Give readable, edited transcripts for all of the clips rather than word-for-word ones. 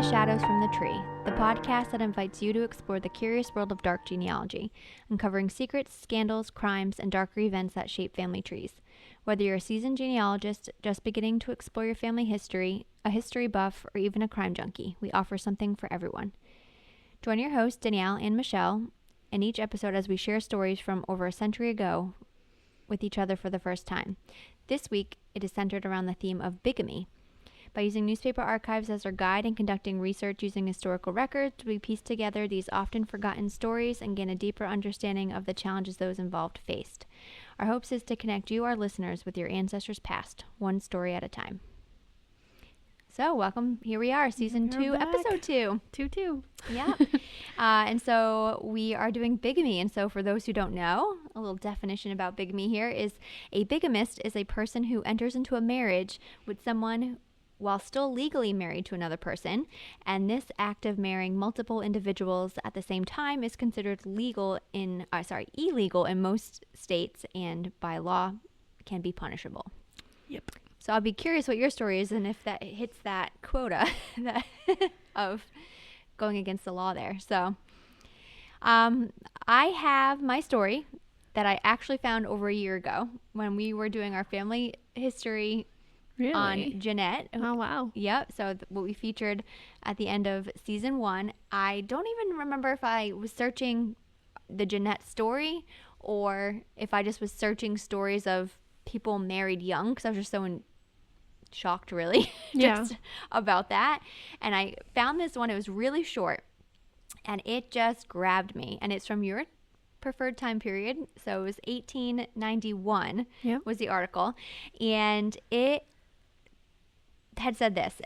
to Shadows from the Tree, the podcast that invites you to explore the curious world of dark genealogy, uncovering secrets, scandals, crimes, and darker events that shape family trees. Whether you're a seasoned genealogist just beginning to explore your family history, a history buff, or even a crime junkie, we offer something for everyone. Join your hosts, Danielle and Michelle, in each episode as we share stories from over a century ago with each other for the first time. This week, it is centered around the theme of bigamy. By using newspaper archives as our guide and conducting research using historical records, we piece together these often forgotten stories and gain a deeper understanding of the challenges those involved faced. Our hopes is to connect you, our listeners, with your ancestors' past, one story at a time. So, welcome. Here we are, season 2, episode 2. 2. Yeah. And so we are doing bigamy. And so for those who don't know, a little definition about bigamy here is a bigamist is a person who enters into a marriage with someone while still legally married to another person, and this act of marrying multiple individuals at the same time is considered illegal in most states, and by law can be punishable. Yep. So I'll be curious what your story is and if that hits that quota of going against the law there. So I have my story that I actually found over a year ago when we were doing our family history. Really? On Jeanette. Oh, wow. Yep. So what we featured at the end of season 1. I don't even remember if I was searching the Jeanette story or if I just was searching stories of people married young, because I was just so shocked, really, just about that. And I found this one. It was really short, and it just grabbed me. And it's from your preferred time period. So it was 1891 was the article. And it had said this: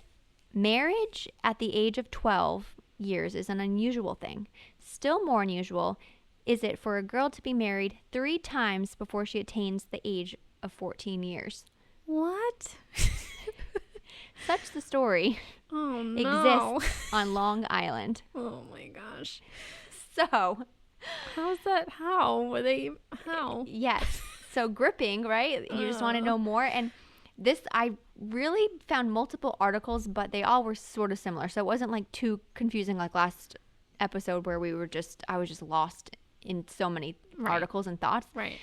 marriage at the age of 12 years is an unusual thing. Still more unusual is it for a girl to be married 3 times before she attains the age of 14 years. What? Such the story exists on Long Island. Oh my gosh. So how's that? How? Yes. So gripping, right? You just want to know more. And this, I really found multiple articles, but they all were sort of similar. So it wasn't like too confusing like last episode where I was just lost in so many articles and thoughts. Right.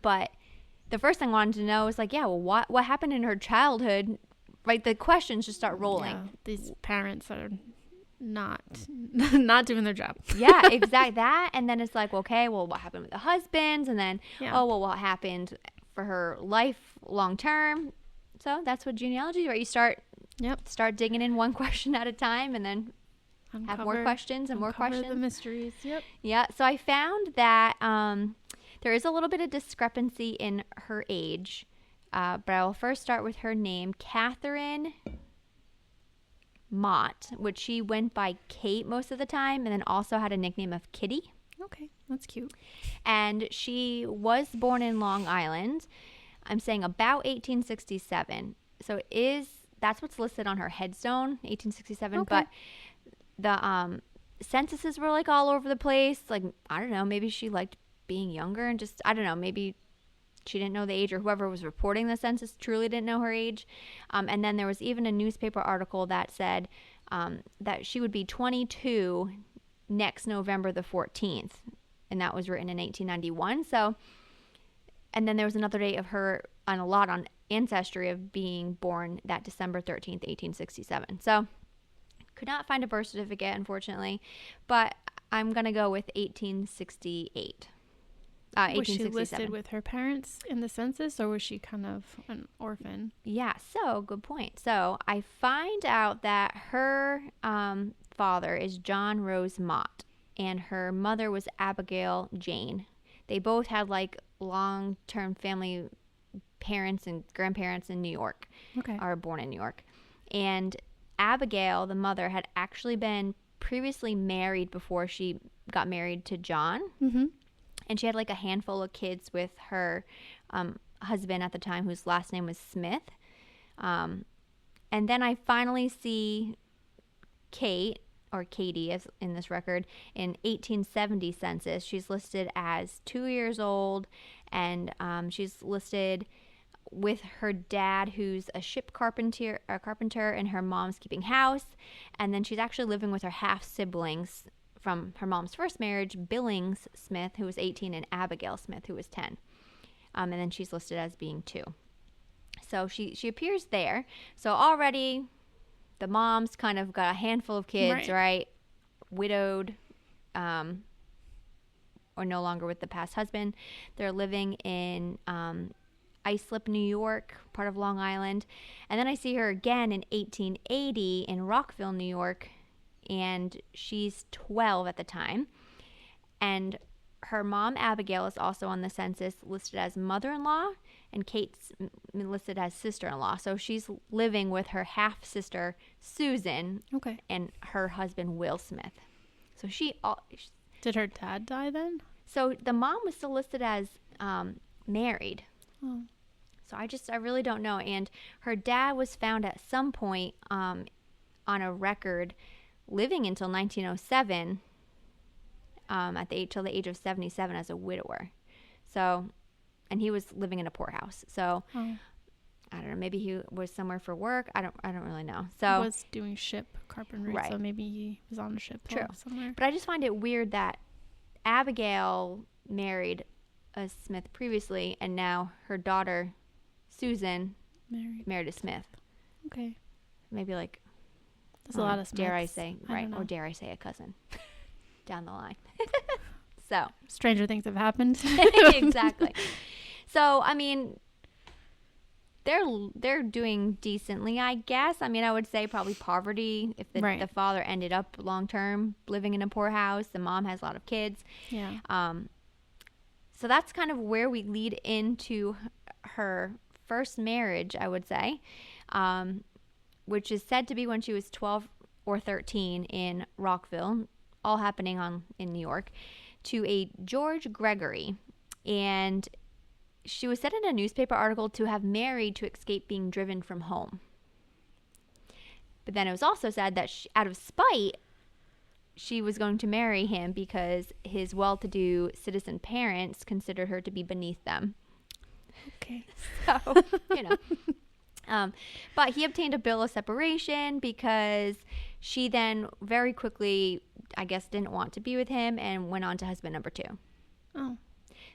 But the first thing I wanted to know was like, what happened in her childhood? Right. The questions just start rolling. Yeah, these parents are not doing their job. Yeah, exactly that. And then it's like, okay, well, what happened with the husbands? And then, what happened for her life long term? So that's what genealogy is, right? You start digging in one question at a time, and then have more questions and more questions. The mysteries. Yep. Yeah. So I found that there is a little bit of discrepancy in her age, but I will first start with her name, Kate Mott, which she went by Kate most of the time, and then also had a nickname of Kitty. Okay, that's cute. And she was born in Long Island. I'm saying about 1867. So that's what's listed on her headstone, 1867. Okay. But the censuses were like all over the place. Like, I don't know, maybe she liked being younger and just, I don't know, maybe she didn't know the age, or whoever was reporting the census truly didn't know her age. And then there was even a newspaper article that said that she would be 22 next November the 14th. And that was written in 1891. So, and then there was another date of her on Ancestry of being born that December 13th, 1867. So, could not find a birth certificate, unfortunately, but I'm going to go with 1868. Was she listed with her parents in the census, or was she kind of an orphan? Yeah, so good point. So I find out that her father is John Rose Mott, and her mother was Abigail Jane. They both had like long-term family parents and grandparents in New York, are born in New York. And Abigail, the mother, had actually been previously married before she got married to John. Mm-hmm. And she had like a handful of kids with her husband at the time, whose last name was Smith. And then I finally see Kate, or Katie as in this record, in 1870 census. She's listed as 2 years old, and she's listed with her dad, who's a ship carpenter, and her mom's keeping house. And then she's actually living with her half siblings from her mom's first marriage, Billings Smith, who was 18, and Abigail Smith, who was 10. And then she's listed as being 2. So she appears there. So already the mom's kind of got a handful of kids, right? Widowed, or no longer with the past husband. They're living in Islip, New York, part of Long Island. And then I see her again in 1880 in Rockville, New York, and she's 12 at the time. And her mom, Abigail, is also on the census, listed as mother-in-law, and Kate's listed as sister-in-law. So she's living with her half-sister, Susan, and her husband, Will Smith. So Did her dad die then? So the mom was still listed as married. Oh. So I really don't know. And her dad was found at some point on a record living until 1907 till the age of 77 as a widower. So, and he was living in a poorhouse. So I don't know. Maybe he was somewhere for work. I don't really know. So he was doing ship carpentry. Right. So maybe he was on a ship somewhere. But I just find it weird that Abigail married a Smith previously, and now her daughter Susan married a Smith. Okay. Maybe like there's a lot of Smiths. Dare I say, right? Or dare I say a cousin down the line. So stranger things have happened. Exactly. So I mean, they're doing decently, I guess. I mean, I would say probably poverty if the father ended up long term living in a poor house. The mom has a lot of kids. Yeah. So that's kind of where we lead into her first marriage, I would say, which is said to be when she was 12 or 13 in Rockville, all happening in New York, to a George Gregory. And she was said in a newspaper article to have married to escape being driven from home. But then it was also said that out of spite, she was going to marry him because his well-to-do citizen parents considered her to be beneath them. Okay. So, but he obtained a bill of separation because she then very quickly, I guess, didn't want to be with him and went on to husband number 2. Oh.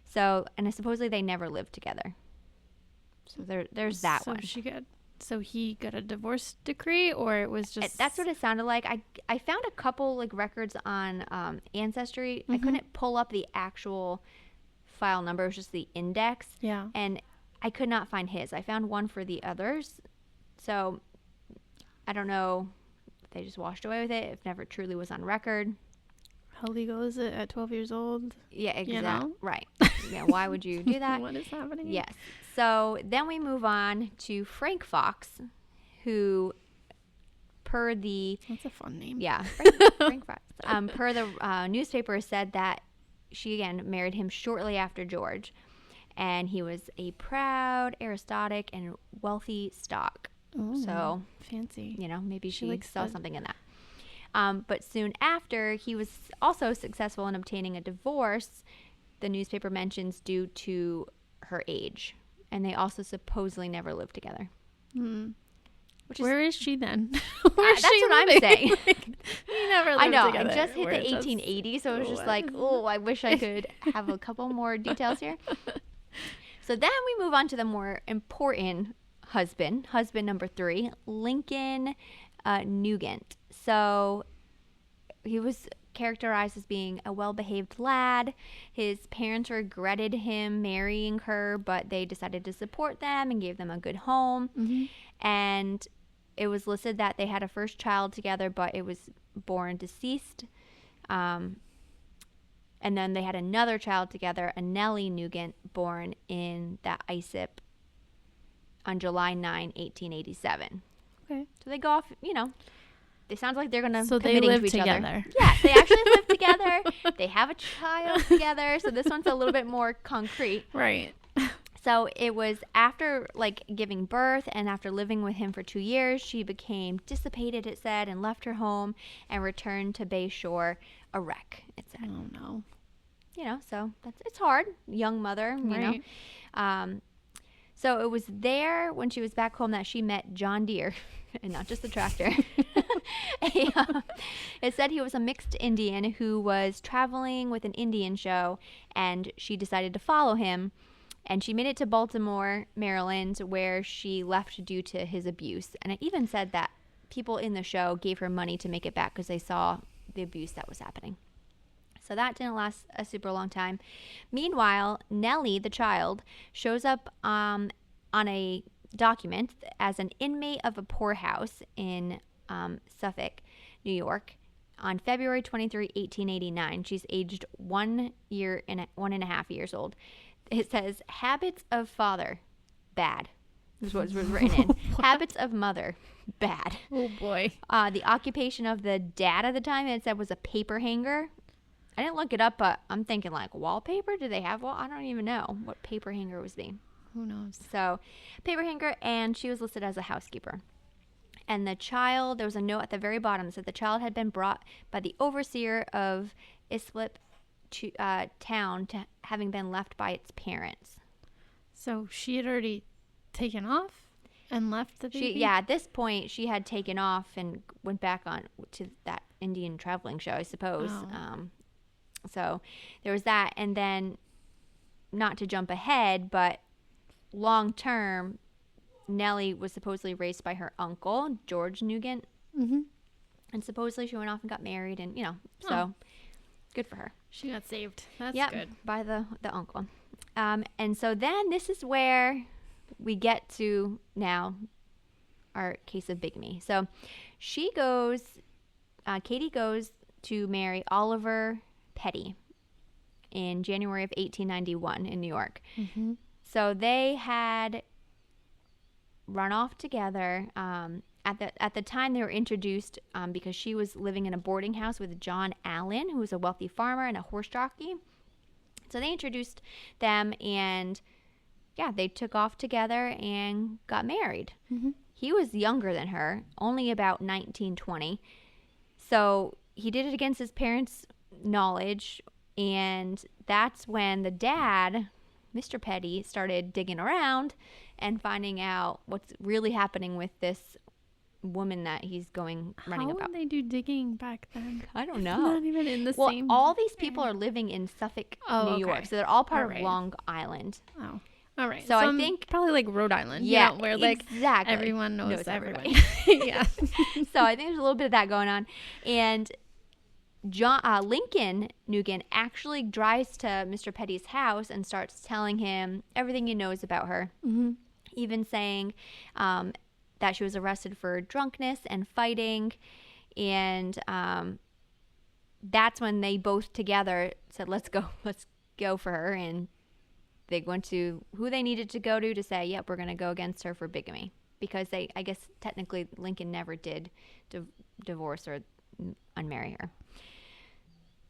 So, and supposedly they never lived together. So there's that one. So he got a divorce decree, or it was just... That's what it sounded like. I found a couple like records on Ancestry. I couldn't pull up the actual file number. It was just the index. Yeah. And I could not find his. I found one for the others. So I don't know if they just washed away with it, if never truly was on record. How legal is it at 12 years old? Yeah, exactly. Right. Yeah, why would you do that? What is happening? Yes. So then we move on to Frank Fox, who per the... That's a fun name. Yeah, Frank Fox. Per the newspaper said that she, again, married him shortly after George. And he was a proud, aristocratic, and wealthy stock. Ooh, so fancy. Maybe she saw something in that. But soon after, he was also successful in obtaining a divorce, the newspaper mentions, due to her age. And they also supposedly never lived together. Where is she then? That's what I'm saying. We never lived together. I just hit the 1880, so it was just like, I wish I could have a couple more details here. So then we move on to the more important husband number 3, Lincoln Nugent. So he was characterized as being a well-behaved lad. His parents regretted him marrying her, but they decided to support them and gave them a good home. Mm-hmm. And it was listed that they had a first child together, but it was born deceased. And then they had another child together, a Nellie Nugent, born in that Islip on July 9, 1887. Okay. So they go off, It sounds like they're going to committing to each together. Other. Yeah, they actually live together. They have a child together. So this one's a little bit more concrete. Right. So it was after giving birth and after living with him for 2 years, she became dissipated, it said, and left her home and returned to Bay Shore a wreck, it said. Oh, no. So it's hard. Young mother, right. So it was there when she was back home that she met John Deere, and not just the tractor. It said he was a mixed Indian who was traveling with an Indian show, and she decided to follow him. And she made it to Baltimore, Maryland, where she left due to his abuse. And it even said that people in the show gave her money to make it back because they saw the abuse that was happening. So that didn't last a super long time. Meanwhile, Nellie, the child, shows up on a document as an inmate of a poorhouse in Suffolk, New York, on February 23, 1889. She's aged 1 year and 1.5 years old. It says, habits of father, bad. This is what was written in. Habits of mother, bad. Oh, boy. The occupation of the dad at the time, it said, was a paper hanger. I didn't look it up, but I'm thinking like wallpaper. Do they have I don't even know what paper hanger was being. Who knows? So, paper hanger, and she was listed as a housekeeper. And the child, there was a note at the very bottom that said the child had been brought by the overseer of Islip town to having been left by its parents. So she had already taken off and left the baby? At this point, she had taken off and went back on to that Indian traveling show, I suppose. Oh. So there was that. And then, not to jump ahead, but long term, Nellie was supposedly raised by her uncle, George Nugent. Mm-hmm. And supposedly she went off and got married, and, so good for her. She got saved. That's good. By the uncle. And so then this is where we get to now our case of bigamy. So Katie goes to marry Oliver Petty in January of 1891 in New York. Mm-hmm. So they had run off together. At the time, they were introduced because she was living in a boarding house with John Allen, who was a wealthy farmer and a horse jockey. So they introduced them, and they took off together and got married. Mm-hmm. He was younger than her, only about 19, 20. So he did it against his parents' knowledge, and that's when the dad, Mr. Petty, started digging around and finding out what's really happening with this woman that he's running about. How would they do digging back then? I don't know. Not even in the same. Well, all these people are living in Suffolk, New York, so they're all part of Long Island. Oh, all right. So I think probably like Rhode Island. Yeah, where like exactly. Everyone knows everyone. Yeah. So I think there's a little bit of that going on, and Lincoln Nugent actually drives to Mr. Petty's house and starts telling him everything he knows about her, mm-hmm. even saying that she was arrested for drunkenness and fighting. And that's when they both together said, let's go for her. And they went to who they needed to go to say, yep, we're going to go against her for bigamy. Because I guess technically Lincoln never did divorce or unmarry her.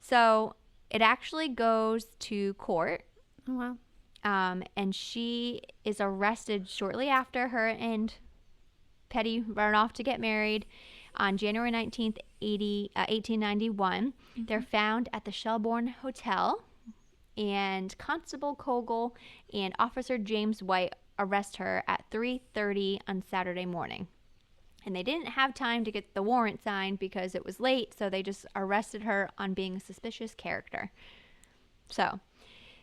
So it actually goes to court. Oh, wow. And she is arrested shortly after her and Petty run off to get married on January 19th, 1891. Mm-hmm. They're found at the Shelbourne Hotel, and Constable Kogel and Officer James White arrest her at 3:30 on Saturday morning. And they didn't have time to get the warrant signed because it was late, so they just arrested her on being a suspicious character. So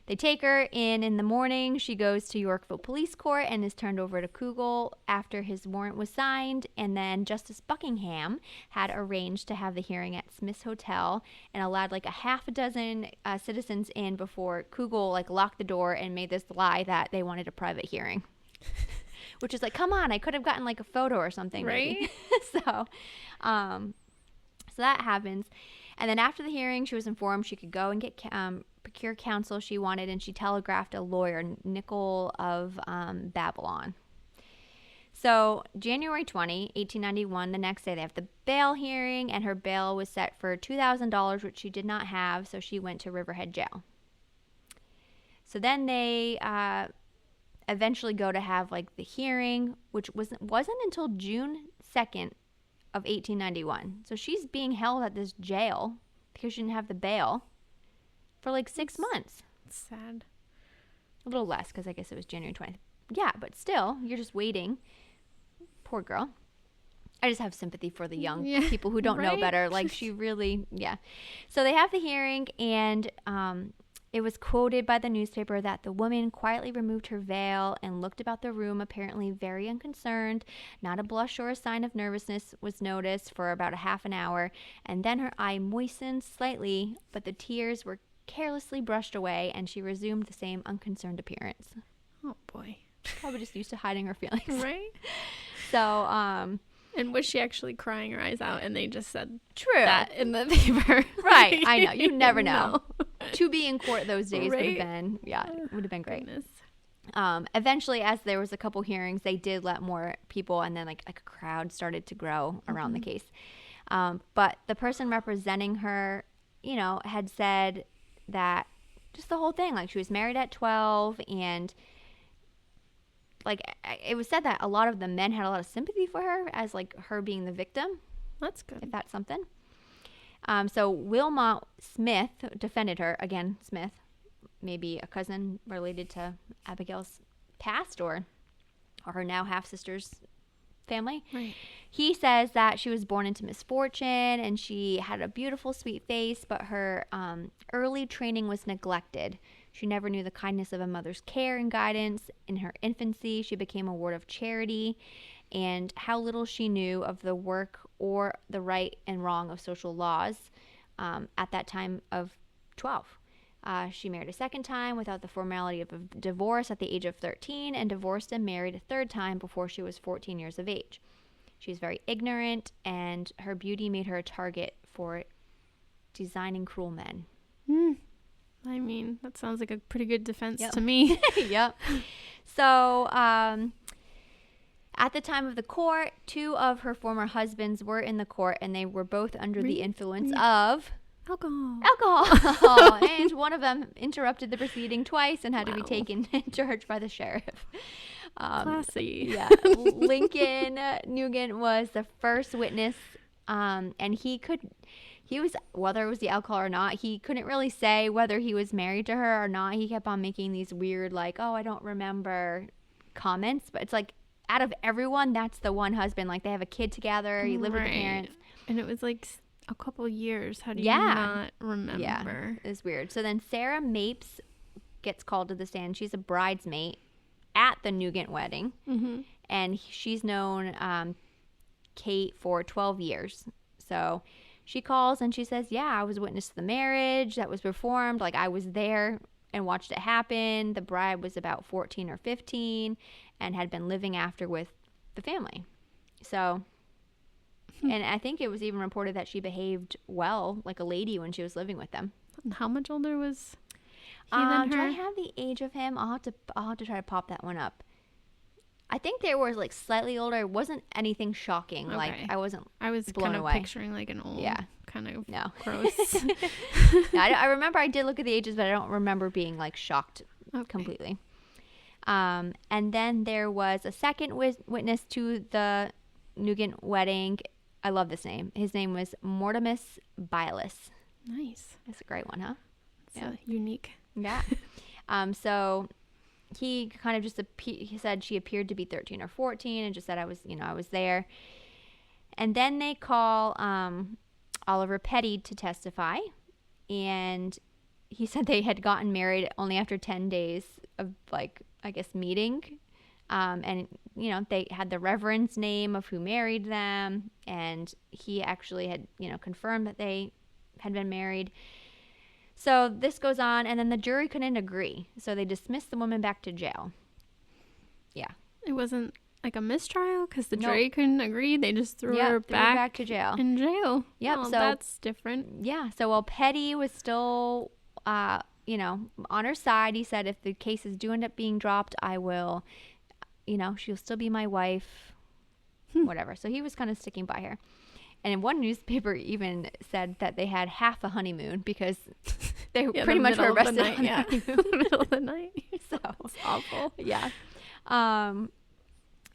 they take her in the morning. She goes to Yorkville Police Court and is turned over to Kugel after his warrant was signed. And then Justice Buckingham had arranged to have the hearing at Smith's Hotel and allowed like a half a dozen citizens in before Kugel locked the door and made this lie that they wanted a private hearing. Which is come on, I could have gotten a photo or something. Right? So that happens. And then after the hearing, she was informed she could go and get procure counsel she wanted, and she telegraphed a lawyer, Nicol of Babylon. So January 20, 1891, the next day they have the bail hearing, and her bail was set for $2,000, which she did not have, so she went to Riverhead Jail. So then they eventually go to have the hearing, which wasn't until June 2nd of 1891. So she's being held at this jail because she didn't have the bail for 6 months. It's sad. A little less because I guess it was January 20th. yeah, but still, you're just waiting. Poor girl. I just have sympathy for the young people who don't know better. Like, she really, So they have the hearing, and it was quoted by the newspaper that the woman quietly removed her veil and looked about the room, apparently very unconcerned. Not a blush or a sign of nervousness was noticed for about a half an hour, and then her eye moistened slightly, but the tears were carelessly brushed away, and she resumed the same unconcerned appearance. Oh, boy. Probably just used to hiding her feelings. Right? So, and was she actually crying her eyes out, and they just said true that in the paper? Right. I know. You never know. To be in court those days would have been, would have been great. Goodness. Eventually, as there was a couple hearings, they did let more people, and then like a crowd started to grow around the case. But the person representing her, had said that just the whole thing, like, she was married at 12, and like, it was said that a lot of the men had a lot of sympathy for her as like her being the victim. That's good. If that's something. So Wilmot Smith defended her. Again, Smith, maybe a cousin related to Abigail's past or her now half-sister's family. Right. He says that she was born into misfortune and she had a beautiful, sweet face, but her early training was neglected. She never knew the kindness of a mother's care and guidance. In her infancy, she became a ward of charity, and how little she knew of the work or the right and wrong of social laws at that time of 12. She married a second time without the formality of a divorce at the age of 13, and divorced and married a third time before she was 14 years of age. She's very ignorant, and her beauty made her a target for designing cruel men. I mean, that sounds like a pretty good defense to me. Yep. So, at the time of the court, 2 of her former husbands were in the court, and they were both under the influence of alcohol. And one of them interrupted the proceeding twice and had to be taken in charge by the sheriff. Classy. Yeah. Lincoln Nugent was the first witness, and he was, whether it was the alcohol or not, he couldn't really say whether he was married to her or not. He kept on making these weird, like, oh, I don't remember comments. But it's like, out of everyone, that's the one husband. Like, they have a kid together. You live with the parents. And it was like a couple years. How do you not remember? Yeah, it's weird. So then Sarah Mapes gets called to the stand. She's a bridesmaid at the Nugent wedding. Mm-hmm. And she's known Kate for 12 years. So she calls and she says, I was witness to the marriage that was performed. Like, I was there and watched it happen. The bride was about 14 or 15 and had been living after with the family. So, and I think it was even reported that she behaved well, like a lady, when she was living with them. And how much older was he than her? Do I have the age of him? I'll have to try to pop that one up. I think they were like slightly older. It wasn't anything shocking. Okay. Like, I was blown kind of away. Picturing like an old, kind of gross. I remember I did look at the ages, but I don't remember being like shocked completely. And then there was a second witness to the Nugent wedding. I love this name. His name was Mortimus Bialis. Nice. That's a great one, huh? It's unique. Yeah. So he kind of just he said she appeared to be 13 or 14 and just said I was there. And then they call Oliver Petty to testify, and he said they had gotten married only after 10 days of, like, I guess, meeting. And they had the reverend's name of who married them, and he actually had confirmed that they had been married. So this goes on, and then the jury couldn't agree. So they dismissed the woman back to jail. Yeah. It wasn't like a mistrial because the jury couldn't agree. They just threw her back to jail. In jail. Yep. Oh, so that's different. Yeah. So while Petty was still, on her side, he said, if the cases do end up being dropped, I will, she'll still be my wife, whatever. So he was kind of sticking by her. And one newspaper even said that they had half a honeymoon because they pretty much were arrested on the honeymoon. Middle of the night. So it's awful. Yeah.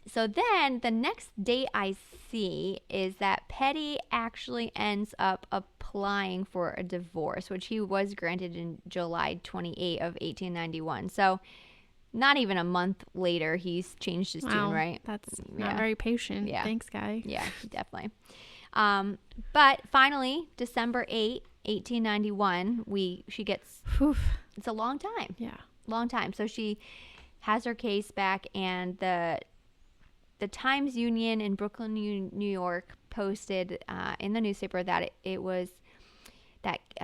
So then the next date I see is that Petty actually ends up applying for a divorce, which he was granted in July 28 of 1891. So not even a month later, he's changed his tune, right? That's not very patient. Yeah. Thanks, guy. Yeah, definitely. But finally, December 8, 1891, she gets, it's a long time. Yeah. Long time. So she has her case back, and the Times Union in Brooklyn, New York posted in the newspaper that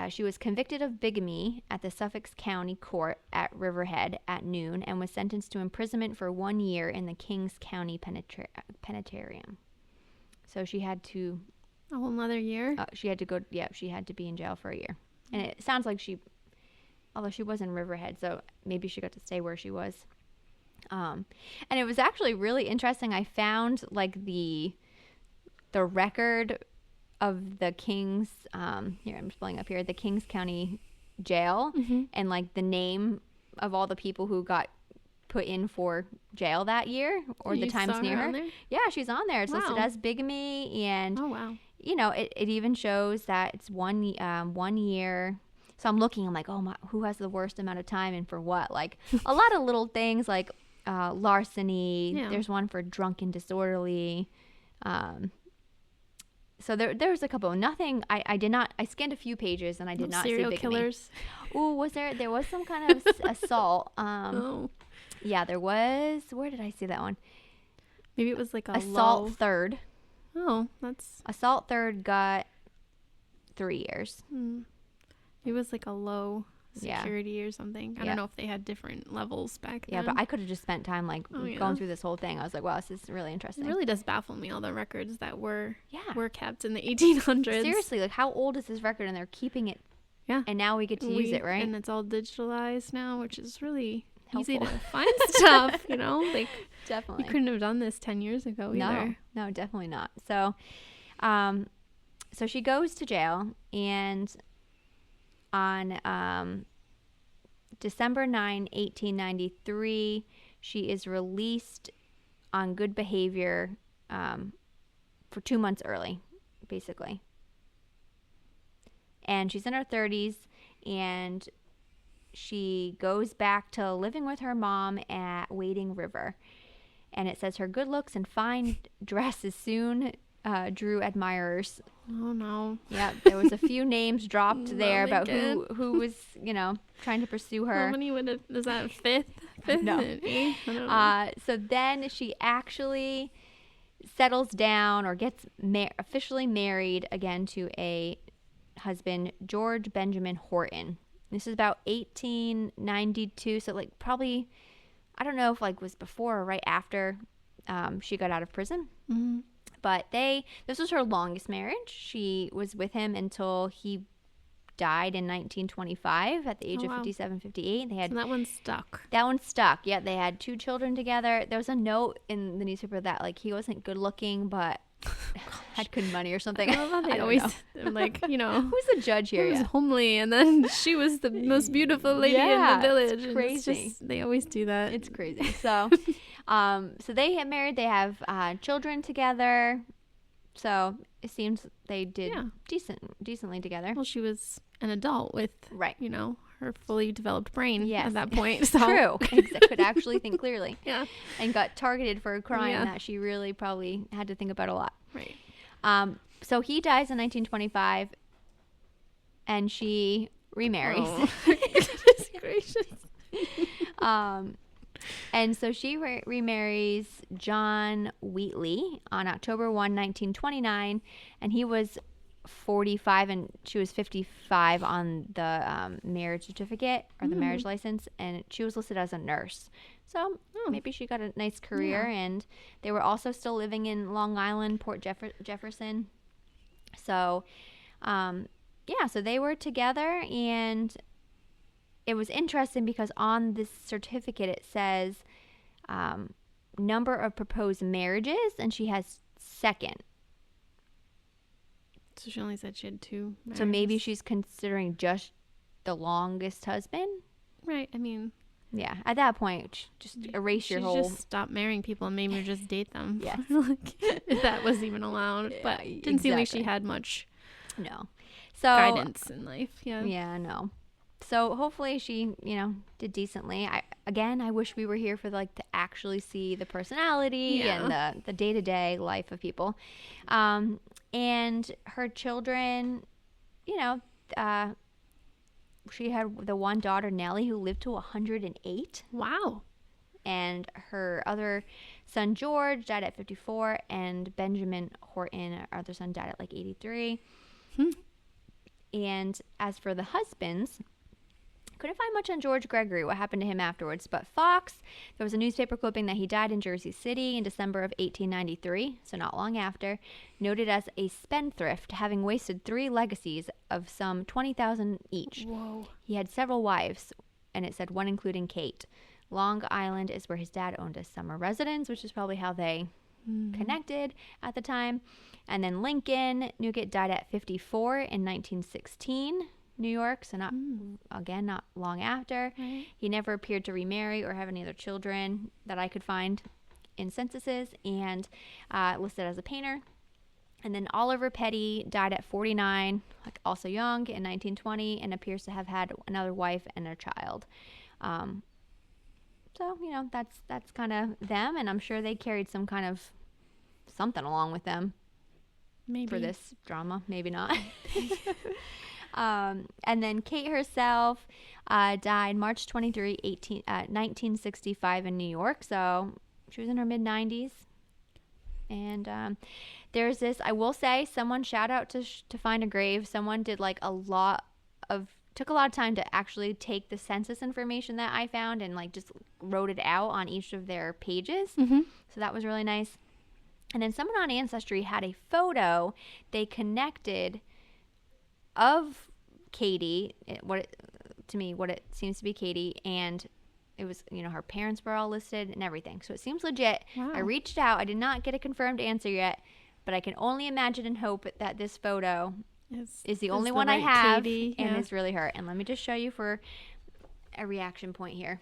she was convicted of bigamy at the Suffolk County Court at Riverhead at noon and was sentenced to imprisonment for 1 year in the Kings County Penitentiary. So she had to... A whole nother year? She had to go... Yeah, she had to be in jail for a year. And it sounds like although she was in Riverhead, so maybe she got to stay where she was. And it was actually really interesting. I found like the record of the Kings, here I'm just pulling up here, the Kings County Jail, and like the name of all the people who got put in for jail that year, or the times near her. Yeah, she's on there. It's listed as bigamy, and you know, it even shows that it's 1 year. So I'm like, oh my, who has the worst amount of time and for what? Like a lot of little things like larceny. Yeah. There's one for drunk and disorderly. So there was a couple. Nothing. I did not. I scanned a few pages and I did not see bigamy. Serial killers. Ooh, was there? There was some kind of assault. Yeah, there was. Where did I see that one? Maybe it was like assault third. Oh, that's assault third got 3 years. It was like a low security or something. I don't know if they had different levels back then. Yeah, but I could have just spent time like going through this whole thing. I was like, wow, this is really interesting. It really does baffle me, all the records that were kept in the 1800s. Seriously, like how old is this record, and they're keeping it? Yeah. And now we get to use it, right? And it's all digitalized now, which is really helpful. Easy to find stuff, you know? Like definitely. You couldn't have done this 10 years ago either. No, definitely not. So so she goes to jail, and on December 9, 1893, she is released on good behavior for 2 months early, basically. And she's in her 30s, and she goes back to living with her mom at Wading River. And it says her good looks and fine dresses soon drew admirers. Oh no. Yeah, there was a few names dropped there about who was, you know, trying to pursue her. How many was that? Fifth? No. I don't know. So then she actually settles down or gets officially married again to a husband, George Benjamin Horton. This is about 1892, so like probably, I don't know if like was before or right after she got out of prison. Mm-hmm. But this was her longest marriage. She was with him until he died in 1925 at the age of 57, 58. So that one stuck. That one stuck. Yeah, they had 2 children together. There was a note in the newspaper that like he wasn't good looking, but had good money or something. I always like, you know, who's the judge here? He was homely, and then she was the most beautiful lady in the village. It's crazy. It's just, they always do that. It's crazy. So, so they get married. They have children together. So it seems they did decently together. Well, she was an adult with, you know, her fully developed brain at that point. So. True. Could actually think clearly. Yeah. And got targeted for a crime that she really probably had to think about a lot. Right. So he dies in 1925, and she remarries. Oh. Goodness gracious. And so she remarries John Wheatley on October 1, 1929, and he was 45 and she was 55 on the marriage certificate or the marriage license, and she was listed as a nurse. So maybe she got a nice career, and they were also still living in Long Island, Port Jefferson. So, so they were together, and it was interesting because on this certificate it says number of proposed marriages, and she has 2nd. So she only said she had 2 marriages. So maybe she's considering just the longest husband. Right. I mean, yeah. At that point, just erase your whole. Just stop marrying people and maybe just date them. Yes. Like, if that was even allowed. But it didn't seem like she had much. No. So guidance in life. Yeah. Yeah. No. So hopefully she, you know, did decently. again, I wish we were here for like to actually see the personality and the day-to-day life of people. And her children, you know, she had the one daughter, Nellie, who lived to 108. Wow. And her other son, George, died at 54. And Benjamin Horton, our other son, died at like 83. And as for the husbands, couldn't find much on George Gregory, what happened to him afterwards. But Fox, there was a newspaper clipping that he died in Jersey City in December of 1893, so not long after, noted as a spendthrift, having wasted 3 legacies of some $20,000 each. Whoa. He had several wives, and it said one including Kate. Long Island is where his dad owned a summer residence, which is probably how they connected at the time. And then Lincoln Nugent died at 54 in 1916. New York, so not long after. Right. He never appeared to remarry or have any other children that I could find in censuses, and listed as a painter. And then Oliver Petty died at 49, like also young, in 1920, and appears to have had another wife and a child. So, you know, that's kind of them, and I'm sure they carried some kind of something along with them. Maybe. For this drama, maybe not. And then Kate herself died March 23, 1965 in New York. So she was in her mid-90s. And there's this, I will say, someone, shout out to Find a Grave. Someone did like took a lot of time to actually take the census information that I found and like just wrote it out on each of their pages. So that was really nice. And then someone on Ancestry had a photo they connected of Katie, what it seems to be Katie, and it was, you know, her parents were all listed and everything, so it seems legit. Wow. I reached out. I did not get a confirmed answer yet, but I can only imagine and hope that this photo is the only one I have, Katie, and is really her. And let me just show you for a reaction point here.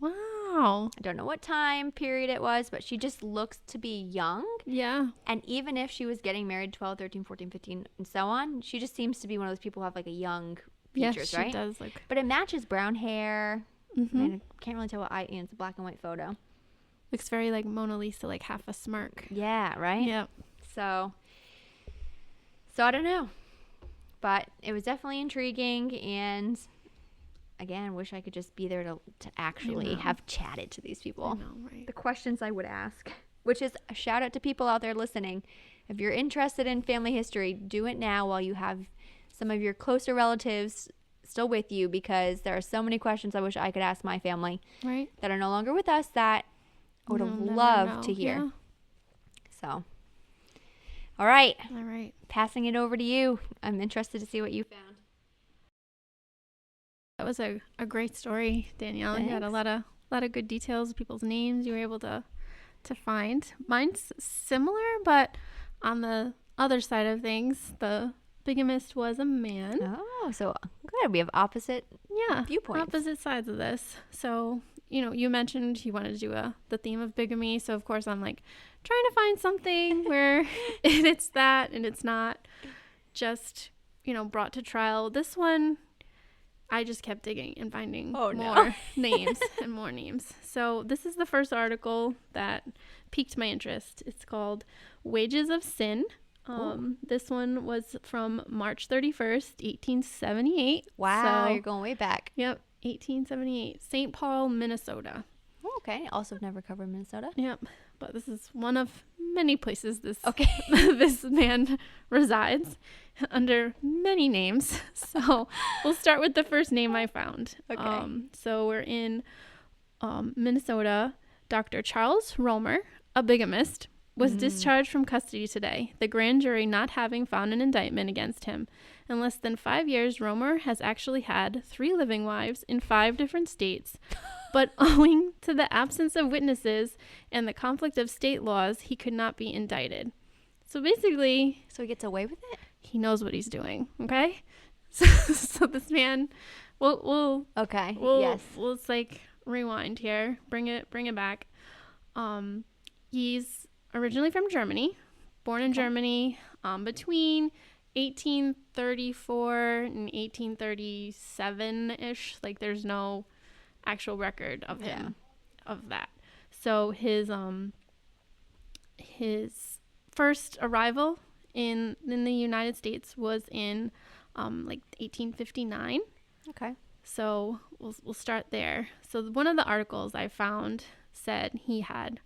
Wow. I don't know what time period it was, but she just looks to be young. Yeah. And even if she was getting married 12, 13, 14, 15, and so on, she just seems to be one of those people who have like a young features, right? Yes, she does look. But it matches brown hair. I mean, I can't really tell what it's a black and white photo. Looks very like Mona Lisa, like half a smirk. Yeah, right? Yep. So I don't know. But it was definitely intriguing, and again, wish I could just be there to actually have chatted to these people. I know, right? The questions I would ask, which is a shout out to people out there listening. If you're interested in family history, do it now while you have some of your closer relatives still with you, because there are so many questions I wish I could ask my family that are no longer with us that I would have loved to hear. Yeah. So, all right. Passing it over to you. I'm interested to see what you found. That was a great story, Danielle. Thanks. You had a lot of good details, people's names you were able to find. Mine's similar, but on the other side of things, the bigamist was a man. Oh, so good. We have opposite viewpoints. Opposite sides of this. So, you know, you mentioned you wanted to do the theme of bigamy. So, of course, I'm like trying to find something where it's that and it's not just, you know, brought to trial. This one, I just kept digging and finding more names and more names. So this is the first article that piqued my interest. It's called Wages of Sin. This one was from March 31st, 1878. Wow, so, you're going way back. Yep, 1878. St. Paul, Minnesota. Oh, okay. Also never covered Minnesota. Yep, but this is one of many places this this man resides under many names. So we'll start with the first name I found. Okay. So we're in Minnesota. Dr. Charles Roemer, a bigamist, was discharged from custody today, the grand jury not having found an indictment against him. In less than 5 years, Roemer has actually had 3 living wives in 5 different states, but owing to the absence of witnesses and the conflict of state laws, he could not be indicted. So basically... So he gets away with it? He knows what he's doing, okay? So this man... We'll let's like rewind here. Bring it back. He's originally from Germany, born in Germany, between 1834 and 1837-ish. Like there's no actual record of him of that. So his first arrival in the United States was in like 1859. Okay. So we'll start there. So one of the articles I found said he had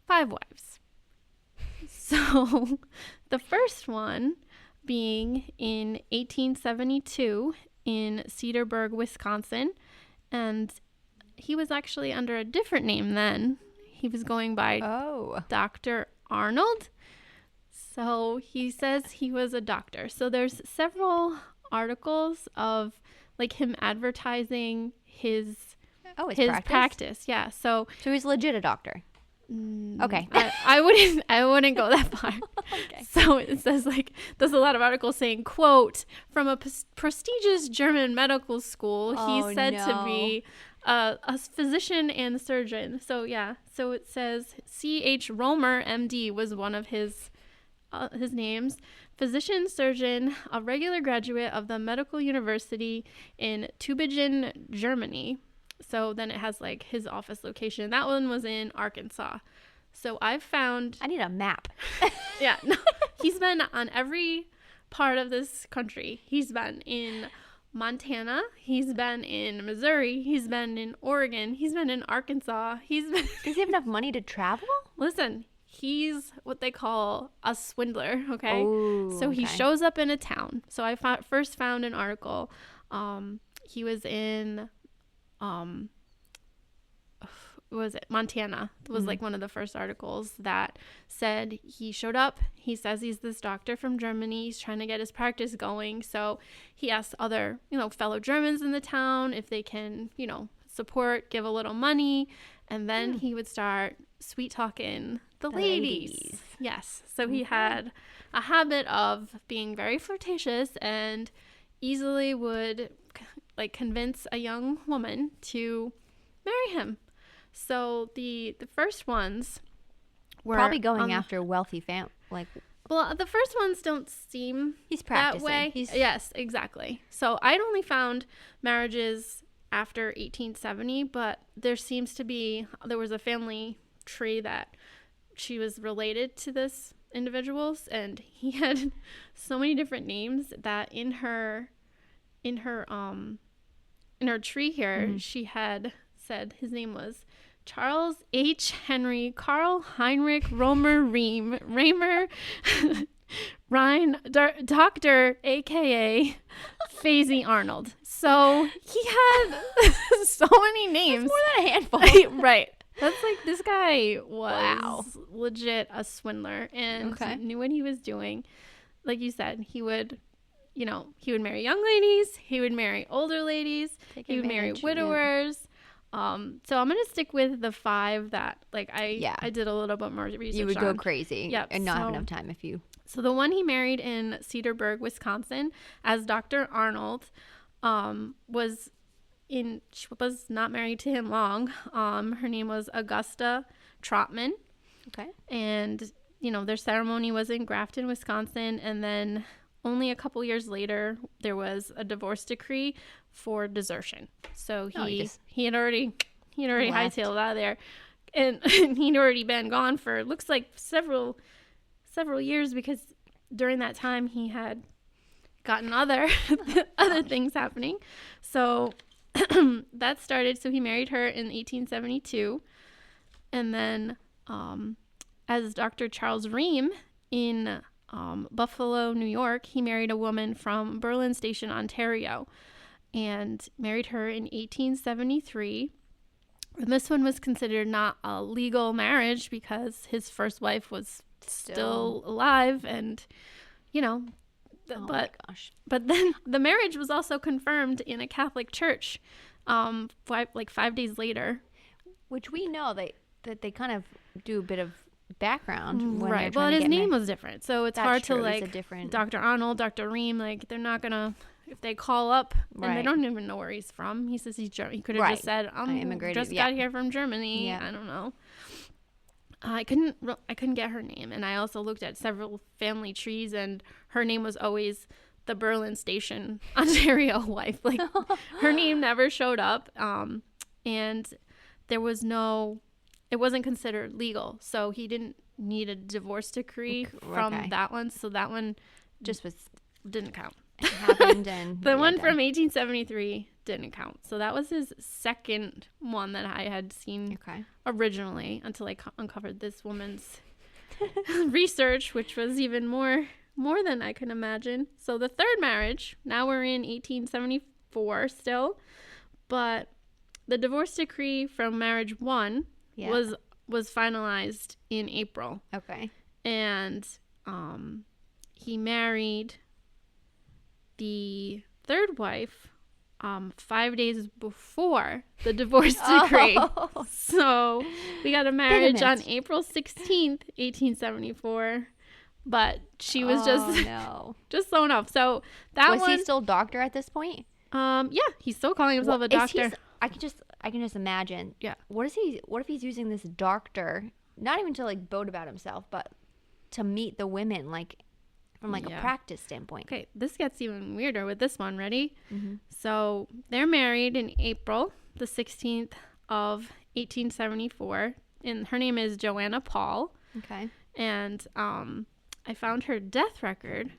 5 wives. So the first one being in 1872 in Cedarburg, Wisconsin, and he was actually under a different name then. He was going by Dr. Arnold. So he says he was a doctor. So there's several articles of like him advertising his practice. Yeah. So he's legit a doctor. Okay. I wouldn't go that far. Okay. So it says like there's a lot of articles saying, quote, from a prestigious German medical school, he's said to be a physician and surgeon. So yeah. So it says C.H. Roemer, M.D. was one of his names. Physician, surgeon, a regular graduate of the medical university in Tübingen, Germany. So then it has like his office location. That one was in Arkansas. So I've found... I need a map. Yeah. No, he's been on every part of this country. He's been in Montana. He's been in Missouri. He's been in Oregon. He's been in Arkansas. Does he have enough money to travel? Listen, he's what they call a swindler, okay? Ooh, so he shows up in a town. So I first found an article. He was in... was it Montana? It was like one of the first articles that said he showed up. He says he's this doctor from Germany. He's trying to get his practice going. So he asks other, fellow Germans in the town if they can, support, give a little money. And then he would start sweet talking the ladies. Yes. So he had a habit of being very flirtatious and easily would convince a young woman to marry him. So the first ones were probably going after wealthy family. Well, the first ones don't seem he's practicing. That way. Yes, exactly. So I'd only found marriages after 1870, but there was a family tree that she was related to this individuals, and he had so many different names that in her tree here, she had said his name was Charles H. Henry Karl Heinrich Roemer Raymer Ryan Dr. AKA Fazy Arnold. So he had so many names. That's more than a handful. Right. That's like, this guy was legit a swindler and knew what he was doing. Like you said, he would marry young ladies. He would marry older ladies. He would marry widowers. So I'm going to stick with the 5 that I did a little bit more research on. You would go crazy and not have enough time if you... So the one he married in Cedarburg, Wisconsin as Dr. Arnold was not married to him long. Her name was Augusta Trotman. Okay. And, their ceremony was in Grafton, Wisconsin. And then only a couple years later, there was a divorce decree for desertion. So he had already hightailed out of there, and he'd already been gone for looks like several years, because during that time he had gotten other things happening. So that started. So he married her in 1872, and then as Dr. Charles Ream in Buffalo, New York, he married a woman from Berlin Station, Ontario, and married her in 1873. And this one was considered not a legal marriage because his first wife was still alive, and but then the marriage was also confirmed in a Catholic church 5 days later, which we know that they kind of do a bit of background when right. Well, his name was different, so it's hard to Dr. Arnold, Dr. Ream, they're not gonna, if they call up and they don't even know where he's from. He says he's German. He could have just said, I immigrated, just got here from Germany. I don't know. I couldn't get her name, and I also looked at several family trees, and her name was always the Berlin Station, Ontario wife. Her name never showed up. and it wasn't considered legal. So he didn't need a divorce decree from that one. So that one just didn't count. It happened and the one from 1873 didn't count. So that was his second one that I had seen originally, until I uncovered this woman's research, which was even more than I can imagine. So the third marriage, now we're in 1874 still, but the divorce decree from marriage one was finalized in April. Okay. And he married the third wife 5 days before the divorce decree. So we got a marriage on April 16th, 1874. But she was just thrown off. So was he still doctor at this point? Yeah, he's still calling himself a doctor. I can just imagine. Yeah. What if he's using this doctor not even to like boast about himself, but to meet the women, like from like a practice standpoint? Okay, this gets even weirder with this one. Ready? Mm-hmm. So they're married in April the 16th of 1874, and her name is Joanna Paul. Okay. And I found her death record,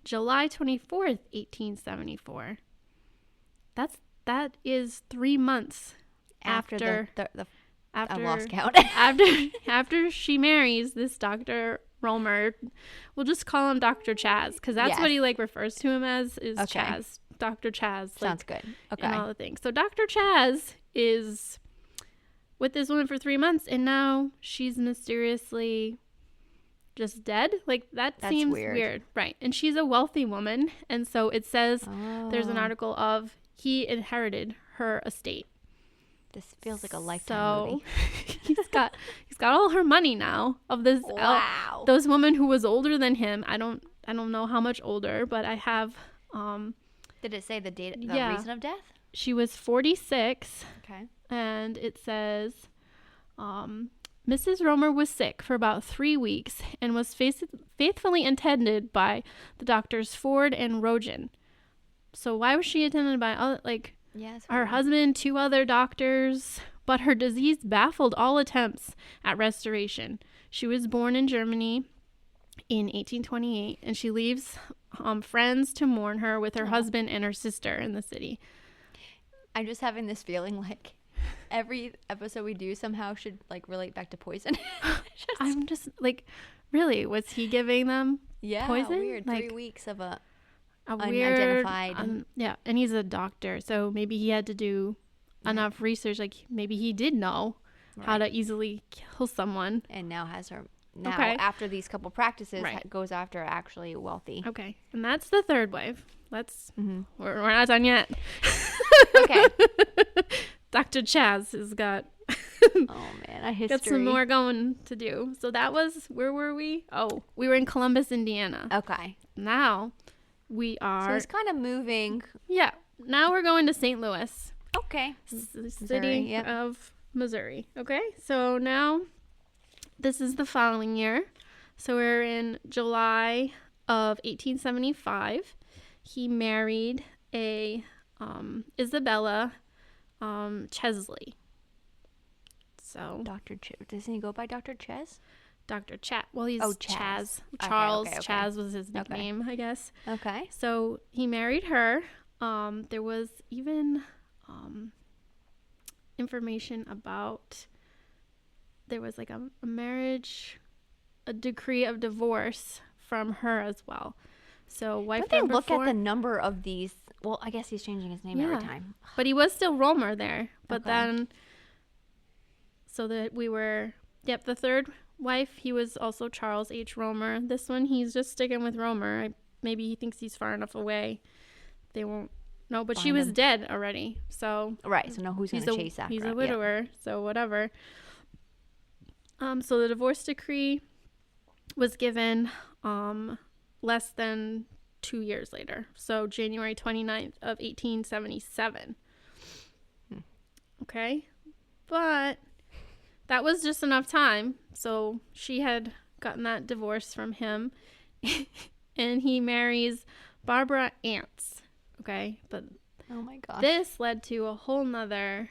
July 24th, 1874. That is 3 months after I lost count. after she marries this Dr. Roemer. We'll just call him Dr. Chaz, because that's what he like refers to him as, is Chaz. Dr. Chaz. Sounds good. Okay. And all the things. So Dr. Chaz is with this woman for 3 months, and now she's mysteriously just dead. Like, that's seems weird. Right. And she's a wealthy woman, and so it says there's an article of he inherited her estate. This feels like a Lifetime movie. he's got all her money now of this those woman who was older than him. I don't know how much older, but I have did it say the reason of death? She was 46. Okay. And it says Mrs. Roemer was sick for about 3 weeks and was faithfully attended by the doctors Ford and Rogen. So why was she attended by her husband, 2 other doctors? But her disease baffled all attempts at restoration. She was born in Germany in 1828, and she leaves friends to mourn her with her husband and her sister in the city. I'm just having this feeling like every episode we do somehow should like relate back to poison. I'm just like, really, was he giving them poison? Weird. Like, 3 weeks of a weird, unidentified. And he's a doctor, so maybe he had to do enough research. Like, maybe he did know how to easily kill someone, and now has her. Now, after these couple practices, goes after actually wealthy. Okay, and that's the third wife. We're not done yet. Okay. Dr. Chaz has got a history. Got some more going to do. So that was, where were we? Oh, we were in Columbus, Indiana. Okay. Now we are. So he's kind of moving. Yeah. Now we're going to St. Louis. Okay. City of Missouri. Okay. So now this is the following year. So we're in July of 1875. He married a Isabella Chesley. So doesn't he go by Dr. Ches? Dr. Chat. Well, he's Chaz. Charles okay. Chaz was his nickname, I guess. Okay. So he married her. There was even information about, there was like a marriage, a decree of divorce from her as well. So wife Don't number they look 4, at the number of these? Well, I guess he's changing his name every time. But he was still Roemer there. But then, so that we were, the third wife, he was also Charles H. Roemer. This one, he's just sticking with Roemer. Maybe he thinks he's far enough away. They won't know. But she was dead already. So right. So no, who's going to chase after? He's a widower. So whatever. So the divorce decree was given less than 2 years later. So January 29th of 1877. Okay. But that was just enough time. So she had gotten that divorce from him. And he marries Barbara Ants. Okay. But oh my gosh. this led to a whole nother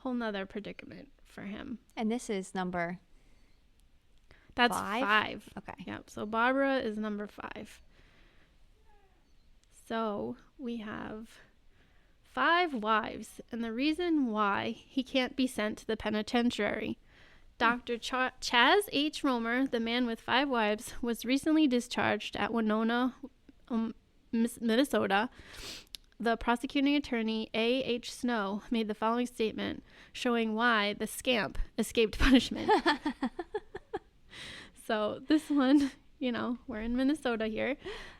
whole nother predicament for him. And this is number... That's 5? 5. Okay. Yep. So Barbara is number 5. So we have 5 wives, and the reason why he can't be sent to the penitentiary. Dr. Chaz H. Roemer, the man with 5 wives, was recently discharged at Winona, Minnesota. The prosecuting attorney, A. H. Snow, made the following statement showing why the scamp escaped punishment. So this one, we're in Minnesota here.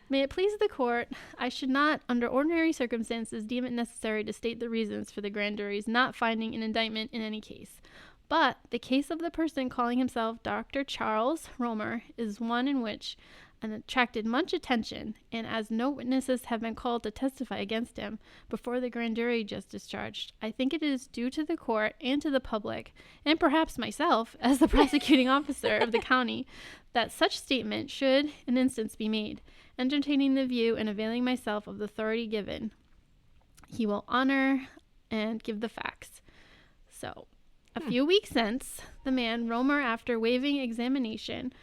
May it please the court, I should not, under ordinary circumstances, deem it necessary to state the reasons for the grand jury's not finding an indictment in any case. But the case of the person calling himself Dr. Charles Roemer is one in which attracted much attention, and as no witnesses have been called to testify against him before the grand jury just discharged, I think it is due to the court and to the public, and perhaps myself as the prosecuting officer of the county, that such statement should, in instance, be made, entertaining the view and availing myself of the authority given. He will honor and give the facts. So, a few weeks since, the man, Roemer, after waiving examination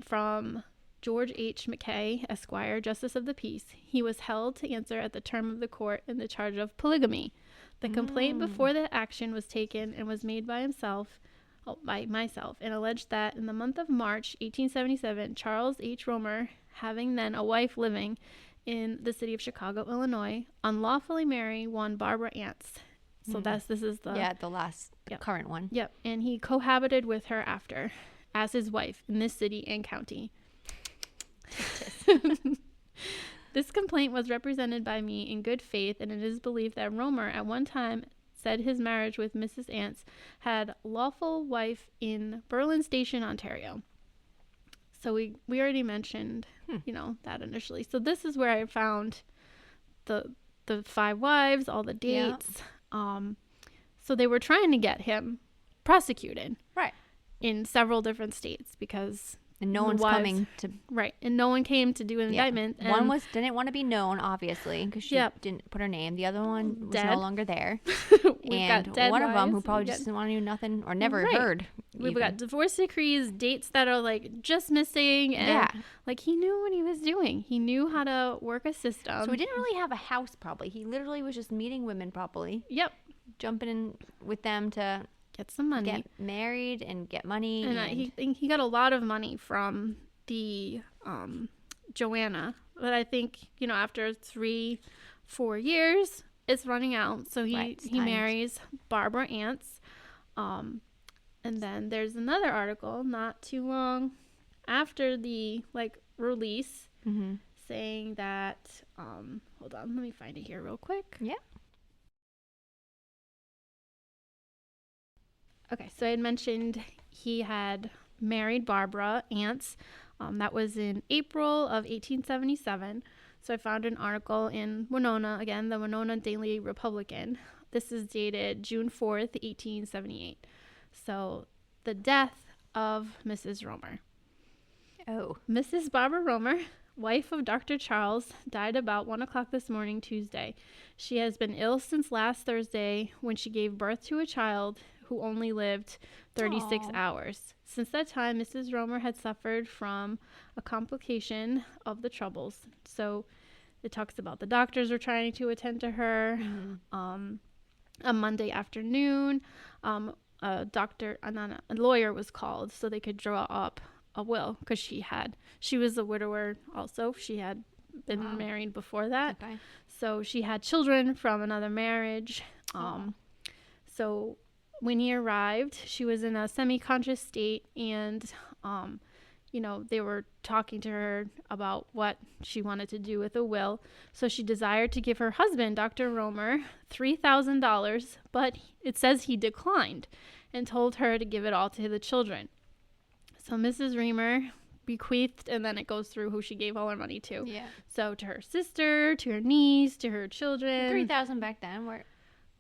from George H. McKay, Esquire, Justice of the Peace, he was held to answer at the term of the court in the charge of polygamy. The complaint before the action was taken and was made by myself, and alleged that in the month of March 1877, Charles H. Roemer, having then a wife living in the city of Chicago, Illinois, unlawfully married one Barbara Ants. So this is the last current one. Yep, and he cohabited with her after as his wife in this city and county. This complaint was represented by me in good faith, and it is believed that Roemer at one time said his marriage with Mrs. Ants had lawful wife in Berlin Station, Ontario. So we already mentioned, that initially. So this is where I found the 5 wives, all the dates. Yeah. So they were trying to get him prosecuted. Right. In several different states because... And no one's coming to... Right. And no one came to do an indictment. And one didn't want to be known, obviously, because she didn't put her name. The other one was no longer there. And one of them who probably just didn't want to do nothing or never heard. We've got divorce decrees, dates that are like just missing. And like he knew what he was doing. He knew how to work a system. So he didn't really have a house probably. He literally was just meeting women probably. Yep. Jumping in with them to... Get some money. Get married and get money. And he got a lot of money from the Joanna. But I think, after 3-4 years, it's running out. So he marries Barbara Ants. And then there's another article not too long after the release saying that, hold on, let me find it here real quick. Yeah. Okay, so I had mentioned he had married Barbara Ants. That was in April of 1877. So I found an article in Winona, again, the Winona Daily Republican. This is dated June 4th, 1878. So the death of Mrs. Roemer. Oh. Mrs. Barbara Roemer, wife of Dr. Charles, died about 1 o'clock this morning, Tuesday. She has been ill since last Thursday when she gave birth to a child who only lived 36 hours. Since that time, Mrs. Roemer had suffered from a complication of the troubles. So it talks about the doctors were trying to attend to her. On Monday afternoon, a lawyer was called so they could draw up a will because she was a widower also. She had been married before that. Okay. So she had children from another marriage. So when he arrived, she was in a semi-conscious state, and, they were talking to her about what she wanted to do with a will. So she desired to give her husband, Dr. Roemer, $3,000, but it says he declined and told her to give it all to the children. So Mrs. Roemer bequeathed, and then it goes through who she gave all her money to. Yeah. So to her sister, to her niece, to her children. $3,000 back then?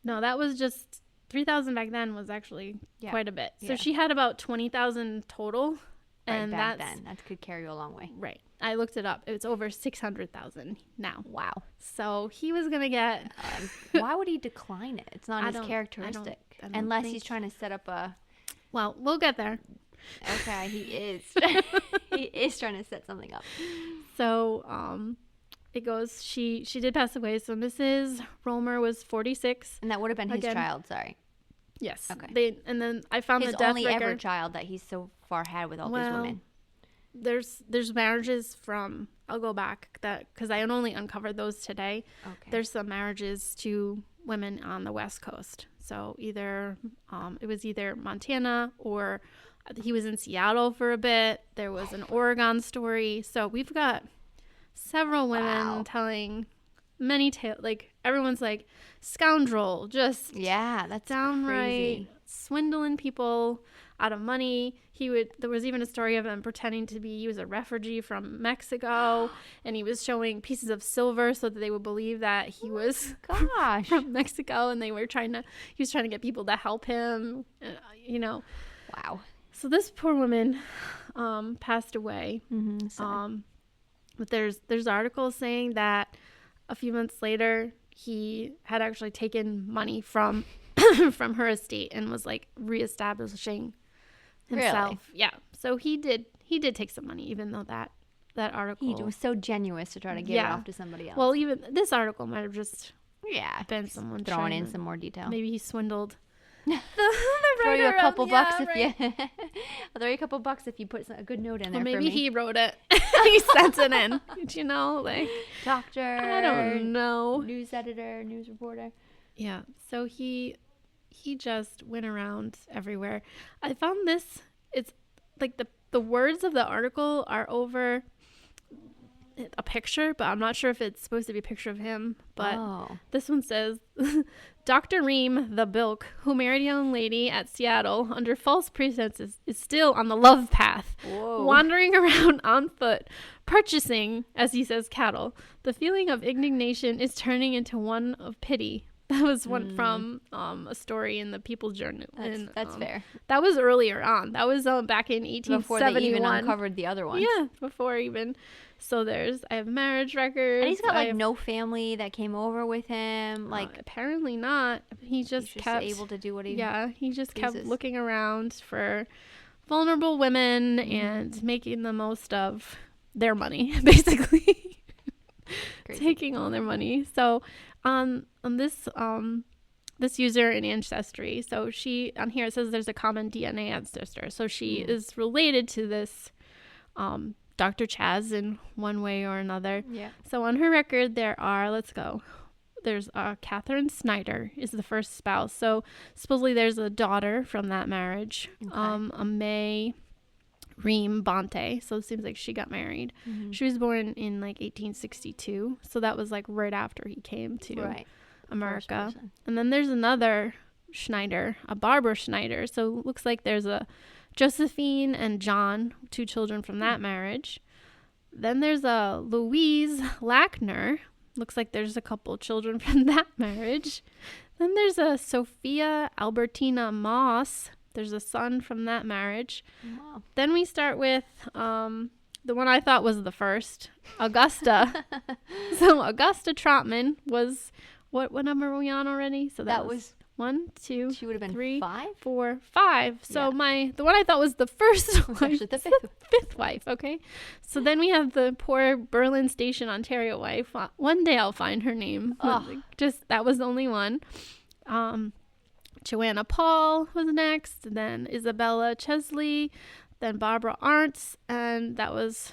No, that was just... 3,000 back then was actually quite a bit. So she had about 20,000 total. And back then, that could carry you a long way. Right. I looked it up. It's over 600,000 now. Wow. So he was going to get... why would he decline it? It's not his characteristic. I don't unless think... he's trying to set up a... Well, we'll get there. Okay, he is. He is trying to set something up. So, it goes, she did pass away. So Mrs. Roemer was 46. And that would have been his child, sorry. Yes. Okay. And then I found his the death only record. ever child that he's so far had with all these women. There's marriages from, I'll go back because I only uncovered those today. Okay. There's some marriages to women on the West Coast. So either, it was either Montana or he was in Seattle for a bit. There was an Oregon story. So we've got several women telling many tales. Like everyone's like scoundrel, just that's downright crazy. Swindling people out of money. There was even a story of him pretending he was a refugee from Mexico, and he was showing pieces of silver so that they would believe that he was from Mexico, and he was trying to get people to help him, Wow. So this poor woman passed away. But there's articles saying that a few months later he had actually taken money from from her estate and was like reestablishing himself. Really? Yeah. So he did take some money, even though that article, he was so generous to try to give it off to somebody else. Well, even this article might have just been someone throwing in some more detail. Maybe he swindled. Throw you a couple bucks I'll throw you a couple bucks if you put a good note in there. Maybe he wrote it. He sent it in. Like doctor. I don't know. News editor, news reporter. Yeah. So he just went around everywhere. I found this. It's like the words of the article are over a picture, but I'm not sure if it's supposed to be a picture of him. But this one says, Dr. Reem, the bilk, who married a young lady at Seattle under false pretenses, is still on the love path, wandering around on foot, purchasing, as he says, cattle. The feeling of indignation is turning into one of pity. That was one from a story in the People's Journal. That's fair. That was earlier on. That was back in 1871. Before they even uncovered the other ones. Yeah, before even. So I have marriage records. And he's got no family that came over with him. Apparently not. He just kept able to do what he he just pleases. kept looking around for vulnerable women and making the most of their money, basically. Taking all their money. So on this user in Ancestry, so she on here it says there's a common DNA ancestor. So she is related to this Dr. Chaz in one way or another. Yeah. So on her record there's Catherine Snyder is the first spouse. So supposedly there's a daughter from that marriage. Okay. A May Reem Bonte. So it seems like she got married. Mm-hmm. She was born in 1862. So that was right after he came to America. And then there's another Schneider, a Barbara Schneider. So it looks like there's a Josephine and John, 2 children from that marriage. Then there's a Louise Lackner. Looks like there's a couple children from that marriage. Then there's a Sophia Albertina Moss. There's a son from that marriage. Wow. Then we start with the one I thought was the first, Augusta. So Augusta Trotman was, what number were we on already? So that was 1, 2, she would have been 3, 5? 4, 5. So the one I thought was the first wife, actually the fifth wife. Okay. So then we have the poor Berlin Station, Ontario wife. One day I'll find her name. That was the only one. Joanna Paul was next, then Isabella Chesley, then Barbara Arntz, and that was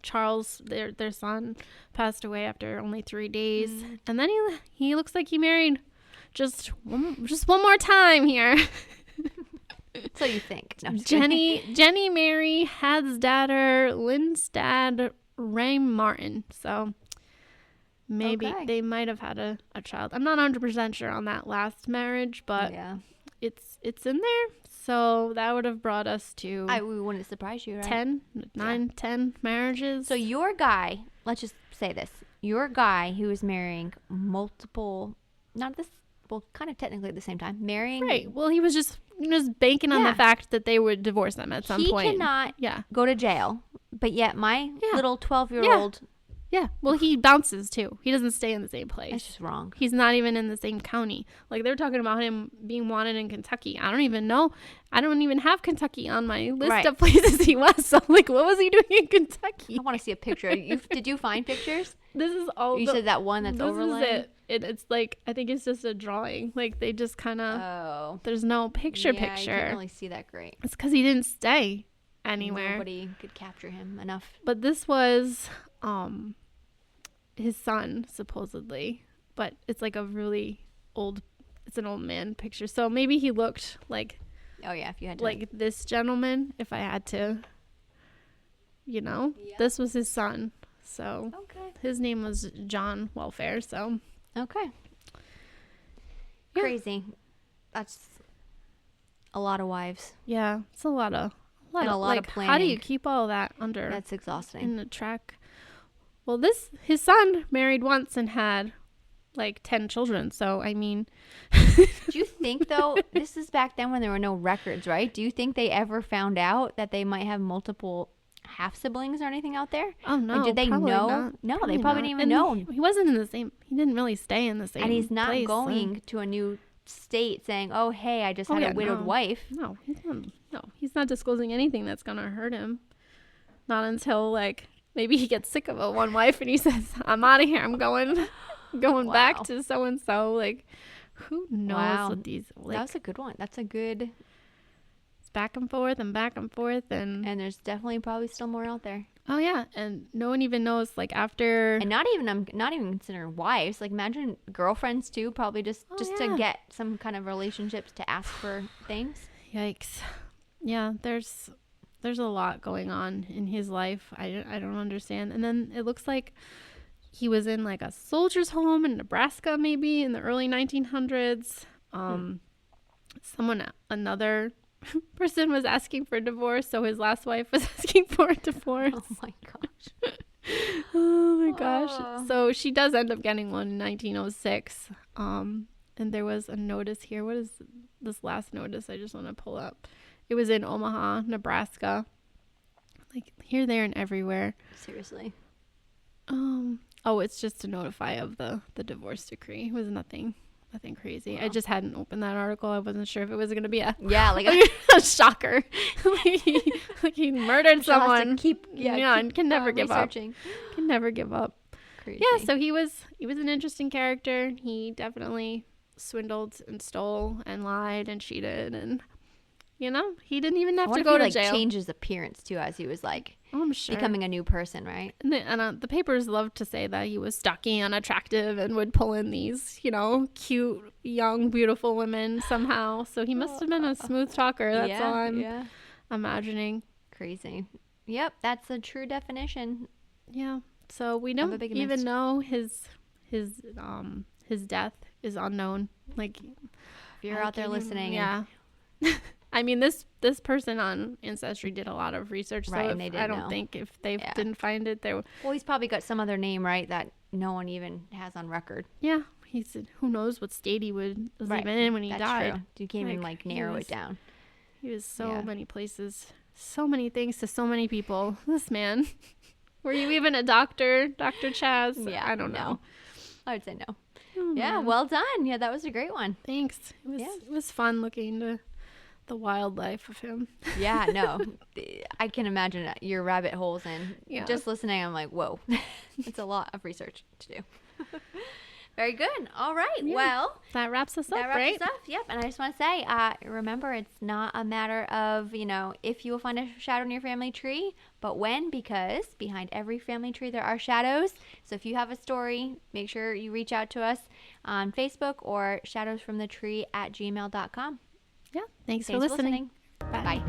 Charles, their son, passed away after only 3 days. And then he looks like he married just one more time here. So you think. No, Jenny Mary Hadsdatter Lindstad Ray Martin. So maybe they might have had a child. I'm not 100% sure on that last marriage, but it's in there. So that would have brought us to... we wouldn't surprise you, right? 10 marriages. So your guy, let's just say this. Your guy who is marrying multiple... kind of technically at the same time. Marrying... Right. Well, he was just banking on the fact that they would divorce them at some point. He cannot go to jail But yet my Yeah. little 12-year-old, Yeah. Well, he bounces too. He doesn't stay in the same place. that's just wrong. He's not even in the same county. Like, they're talking about him being wanted in Kentucky. I don't even know. I don't even have Kentucky on my list Right. of places he was. So, like, what was he doing in Kentucky? I want to see a picture. Did you find pictures? This is all. You said that one that's this overlaying? is it. It's like, I think it's just a drawing. Like, they just kind of. Oh. There's no picture. You can't really see that great. It's because he didn't stay anywhere. Nobody could capture him enough. But this was his son, supposedly. But it's like a really old. It's an old man picture. So maybe he looked like. Oh yeah, if you had to. Like this gentleman, if I had to. You know, this was his son. So Okay. his name was John Welfare. So Okay. Yeah. Crazy. That's a lot of wives. yeah, it's a lot of And a lot of How do planning. you keep all that under That's exhausting. in the track? Well, his son married once and had like 10 children. So I mean, Do you think though, this is back then when there were no records, right? Do you think they ever found out that they might have multiple half siblings or anything out there? oh no, And did they probably know? not. No, they probably didn't even And know. He wasn't in the same. He didn't really stay in the same. And he's not place, going to a new state saying, "Oh, hey, I just Oh, had yeah, a widowed no. wife." No, he's not disclosing anything that's gonna hurt him. Not until like maybe he gets sick of a one wife and he says, "I'm out of here. I'm going Wow. back to so and so." Like, who knows Wow. what these like? That was a good one. That's a good. It's back and forth and back and forth and And there's definitely probably still more out there. oh yeah, and no one even knows like after. And not even considering wives. Like imagine girlfriends too. Probably just yeah. to get some kind of relationships to ask for things. Yikes. Yeah, there's a lot going on in his life. I don't understand. And then it looks like he was in like a soldier's home in Nebraska maybe in the early 1900s. Another person was asking for a divorce, so his last wife was asking for a divorce. Oh my gosh. Oh my gosh. Oh. So she does end up getting one in 1906. And there was a notice here. What is this last notice? I just want to pull up. It was in Omaha, Nebraska. Like here, there, and everywhere. Seriously. Oh, it's just to notify of the divorce decree. It was nothing crazy. Wow. I just hadn't opened that article. I wasn't sure if it was going to be a Like a shocker. like he murdered someone. And can never give up. Can never give up. Crazy. Yeah, so he was an interesting character. He definitely swindled and stole and lied and cheated, and he didn't even have to go to jail. Changed his appearance too as he was like I'm sure. becoming a new person, right? And the papers love to say that he was stocky and unattractive and would pull in these, cute, young, beautiful women somehow. So he must have been a smooth talker. That's all I'm imagining. Crazy. Yep, that's a true definition. Yeah. So we don't even know his death is unknown. Like, If you're out there listening, yeah. I mean, this person on Ancestry did a lot of research, Right, so and they didn't I don't know. think if they didn't find it, there. well, he's probably got some other name, right, that no one even has on record. Yeah, he said, who knows what state he was Right, even in when he That's died. true. You can't even Like, narrow it down. He was so Yeah. many places, so many things to so many people. This man. Were you even a doctor, Dr. Chaz? Yeah, I don't know. I would say no. Oh, Yeah, man. well done. Yeah, that was a great one. Thanks. It Yeah. was fun looking into the wildlife of him. Yeah, no, I can imagine your rabbit holes, and just listening, I'm like, whoa, it's a lot of research to do. Very good. All right. Yeah. Well, That wraps us up, that wraps right? us up. Yep. And I just want to say, remember, it's not a matter of, if you will find a shadow in your family tree, but when, because behind every family tree, there are shadows. So if you have a story, make sure you reach out to us on Facebook or shadowsfromthetree@gmail.com. Yeah. Thanks for listening. Bye.